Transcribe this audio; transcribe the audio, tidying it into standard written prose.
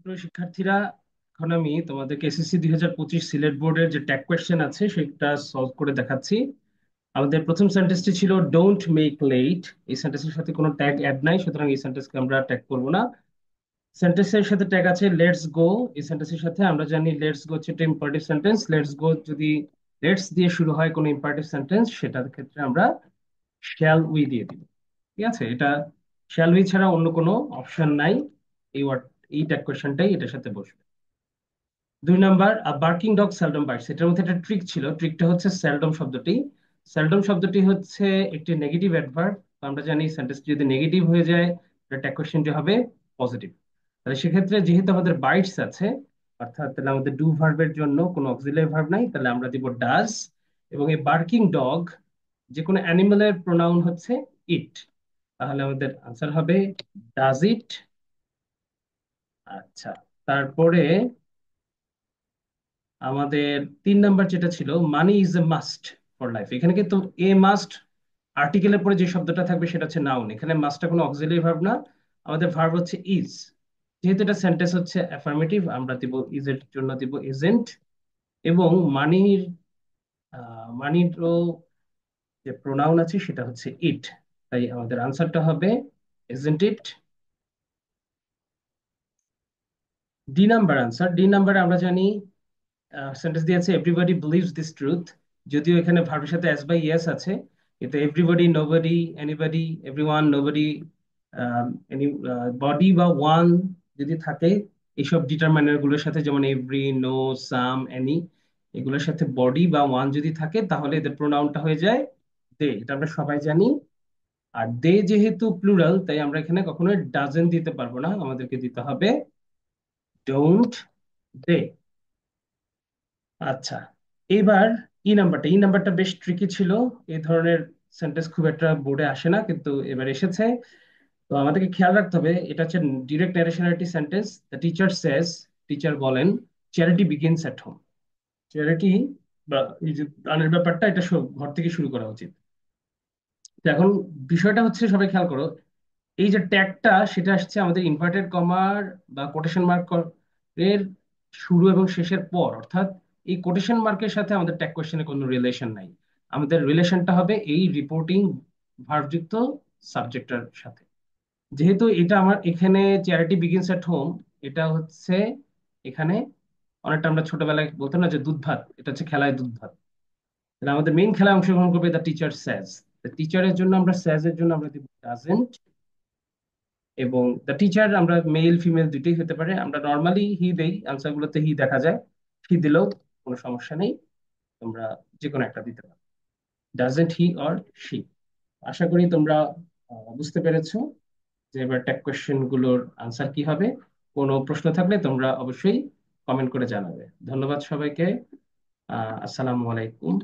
সুপ্রিয় শিক্ষার্থীরা, এখন আমি তোমাদেরকে এসএসসি 2025 সিলেট বোর্ডের যে ট্যাগ কোয়েশ্চেন আছে সেটা সলভ করে দেখাচ্ছি। আমাদের প্রথম সেন্টেন্সটি ছিল ডোন্ট মেক লেট। এই সেন্টেন্সের সাথে কোনো ট্যাগ অ্যাড নাই, সুতরাং এই সেন্টেন্সকে আমরা ট্যাগ করব না। সেন্টেন্সের সাথে ট্যাগ আছে লেটস গো। এই সেন্টেন্সের সাথে আমরা জানি লেটস গো হচ্ছে একটা ইম্পারেটিভ সেন্টেন্স। লেটস গো যদি লেটস দিয়ে শুরু হয় কোনো ইম্পারেটিভ সেন্টেন্স, সেটার ক্ষেত্রে আমরা শ্যাল উই দিয়ে দিব। ঠিক আছে, এটা শ্যাল উই ছাড়া অন্য কোনো অপশন নাই। এই ওয়ার্ড, এই ট্যাগ কোয়েশ্চেনটাই এটার সাথে বসবে। 2 number, barking dog seldom bites. এটার মধ্যে একটা ট্রিক ছিল। ট্রিকটা হচ্ছে সেলডম শব্দটি, সেলডম শব্দটি হচ্ছে একটি নেগেটিভ অ্যাডভার্ব। আমরা জানি সেন্টেন্স যদি নেগেটিভ হয়ে যায়, ট্যাগ কোয়েশ্চেনটি হবে পজিটিভ। তাহলে সেক্ষেত্রে যেহেতু আমাদের বাইটস আছে, অর্থাৎ তাহলে আমাদের ডু ভার্বের জন্য কোনো অক্সিলারি ভার্ব নাই, তাহলে আমরা দিব ডাজ। এবং এই বার্কিং ডগ যে কোনো অ্যানিমালের প্রোনাউন হচ্ছে ইট। তাহলে আমাদের আনসার হবে ডাজ ইট। আচ্ছা, তারপরে আমাদের 3 নাম্বার যেটা ছিল money is a must for life. এখানে কিন্তু এ মাস্ট আর্টিকেলের পরে যে শব্দটা থাকবে সেটা হচ্ছে নাউন। এখানে মাস্টটা কোনো অক্সিলারি ভার্ব না, আমাদের ভার্ব হচ্ছে ইজ। যেহেতু এটা সেন্টেন্স হচ্ছে অ্যাফার্মেটিভ, আমরা দিব ইজ এর জন্য দিব ইজেন্ট। এবং মানির মানিরও যে প্রোনাউন আছে সেটা হচ্ছে ইট। তাই আমাদের আনসারটা হবে ইজেন্ট ইট। ডি নাম্বার আমরা জানি সেন্টেন্স দিয়েছে এভরিবডি বিলিভস দিস ট্রুথ। যদিও এখানে ভার্বের সাথে এস বাই ইয়েস আছে, কিন্তু everybody, nobody, anybody, everyone, nobody, any body বা ওয়ান যদি থাকে, এইসব ডিটারমাইনার গুলোর সাথে, যেমন এভরি, নো, সাম, এনি, এগুলোর সাথে বডি বা ওয়ান যদি থাকে তাহলে এদের প্রোনাউনটা হয়ে যায় দে। এটা আমরা সবাই জানি। আর দে যেহেতু প্লুরাল, তাই আমরা এখানে কখনোই ডাজেন্ট দিতে পারবো না, আমাদেরকে দিতে হবে ডোন্ট দে। আচ্ছা, এবার ই নাম্বারটা বেশ ট্রিকি ছিল। এই ধরনের সেন্টেন্স খুব একটা বোর্ডে আসে না, কিন্তু এবার এসেছে। তো আমাদেরকে খেয়াল রাখতে হবে, এটা হচ্ছে ডিরেক্ট ন্যারেশনের একটি sentence. The teacher says, teacher বলেন, charity begins at home. Charity বা এই যে দানের ব্যাপারটা, এটা ঘর থেকে শুরু করা উচিত। তো এখন বিষয়টা হচ্ছে, সবাই খেয়াল করো, এই যে ট্যাগটা সেটা আসছে আমাদের ইনভার্টেড কমার বা কোটেশন মার্ক এর শুরু এবং শেষের পর, অর্থাৎ এই কোটেশন মার্কের সাথে আমাদের ট্যাগ কোয়েশ্চেনের কোনো রিলেশন নাই। আমাদের রিলেশনটা হবে এই রিপোর্টিং ভার্বযুক্ত সাবজেক্টের সাথে। যেহেতু এটা আমার এখানে চ্যারিটি বিগিনস এট হোম, এটা হচ্ছে এখানে অনেকটা আমরা ছোটবেলায় বলতাম না যে দুধ ভাত, এটা হচ্ছে খেলায় দুধ ভাত। তাহলে আমাদের মেইন খেলায় অংশগ্রহণ করবে দ্য টিচার স্যাজ। টিচারের জন্য আমরা স্যাজ এর জন্য আমরা দিব ডাজেন্ট। এবং দ্য টিচার আমরা মেল ফিমেল দুইটাই হতে পারে, আমরা নর্মালি হি দেই, আনসার গুলোতে হি দেখা যায়। হি দিলেও কোনো সমস্যা নেই, তোমরা যে কোনো একটা দিতে পারো, ডাজেন্ট হি অর শি। আশা করি তোমরা বুঝতে পেরেছো যে এবার ট্যাগ কোয়েশ্চেন গুলোর আনসার কি হবে। কোনো প্রশ্ন থাকলে তোমরা অবশ্যই কমেন্ট করে জানাবে। ধন্যবাদ সবাইকে। আসসালামু আলাইকুম।